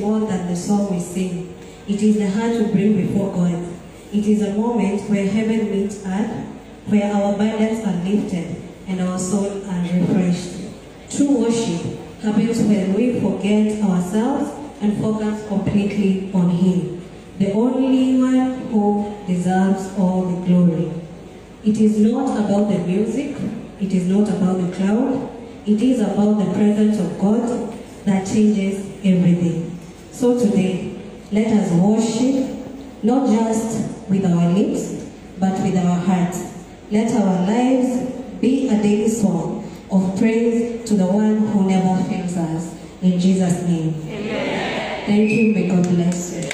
more than the song we sing. It is the heart we bring before God. It is a moment where heaven meets earth, where our burdens are lifted and our souls are refreshed. True worship happens when we forget ourselves and focus completely on Him, the only one who deserves all the glory. It is not about the music, it is not about the crowd, it is about the presence of God that changes everything. So today, let us worship, not just with our lips, but with our hearts. Let our lives be a daily song of praise to the one who never fails us. In Jesus' name. Amen. Thank you. May God bless you.